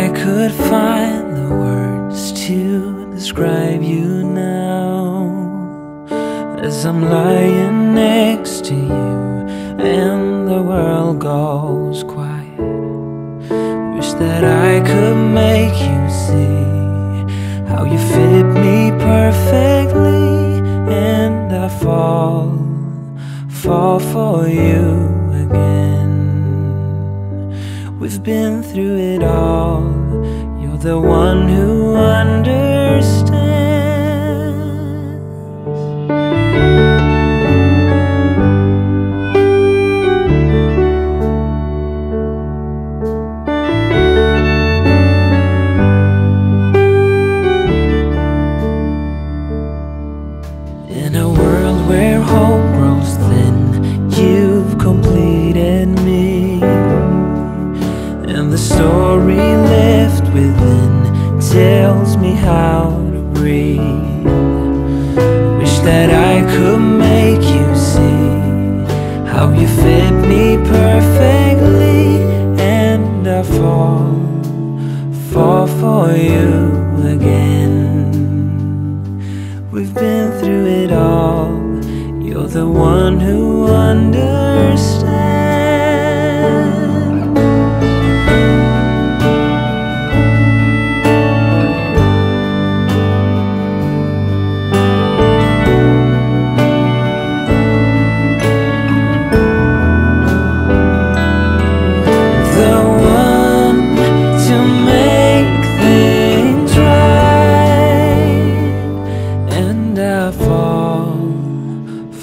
I could find the words to describe you now, as I'm lying next to you and the world goes quiet. Wish that I could make you see how you fit me perfectly, and I fall for you again. We've been through it all. You're the one who understands. In a world where hope grows thin, you've completed me, and the story left within tells me how to breathe. Wish that I could make you see how you fit me perfectly, and I fall for you again. We've been through it all. You're the one who understands.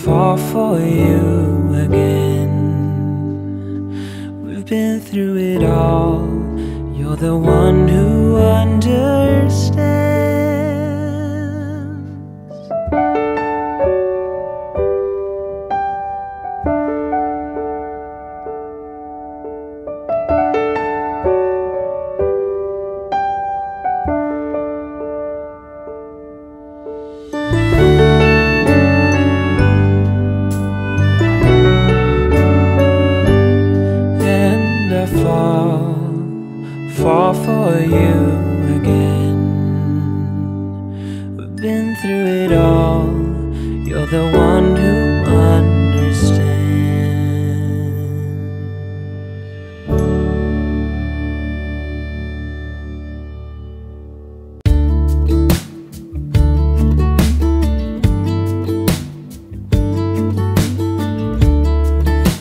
Fall for you again. We've been through it all. You're the one who understands. Fall for you again. We've been through it all. You're the one who understands.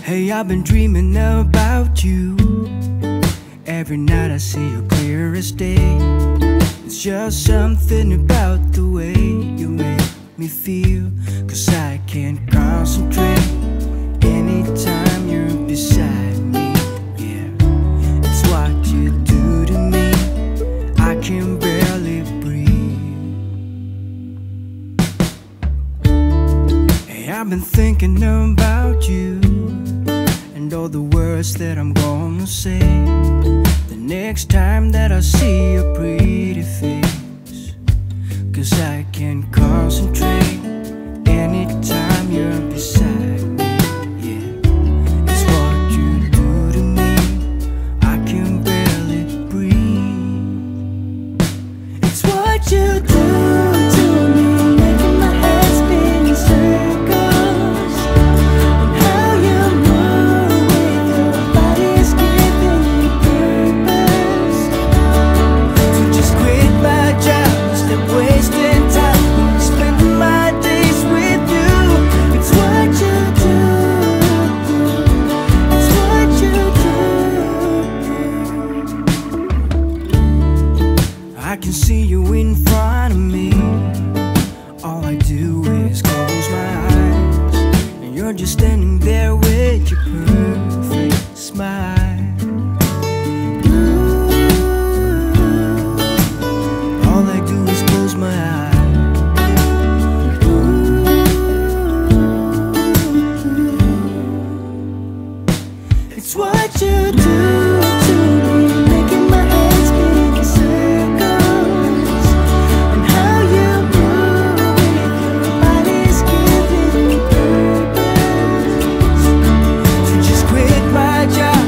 Hey, I've been dreaming about you. Every night I see you clear as day. It's just something about the way you make me feel, 'cause I can't concentrate anytime you're beside me. Yeah, it's what you do to me. I can barely breathe. Hey, I've been thinking about you and all the words that I'm gonna say next time that I see your pretty face, 'cause I can't concentrate anytime you're beside me. Yeah, it's what you do to me. I can barely breathe. It's what you do to me, making my head spin in circles, and how you move with your body is giving me purpose. So just quit my job, stop wasting time, spending my days with you. It's what you do. It's what you do. I can see you in front of me. All I do is close my eyes, and you're just standing there with your perfect smile. All I do is close my eyes. It's what you do to me, making my head spin in circles, and how you move with your body's giving me purpose. So just quit my job,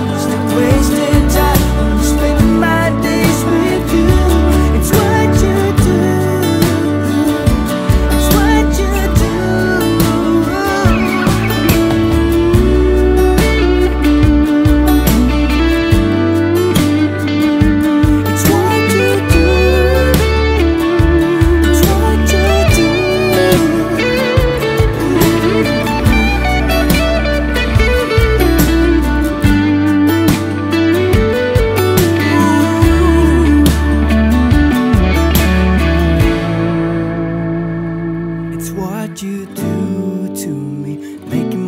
It's what you do to me, making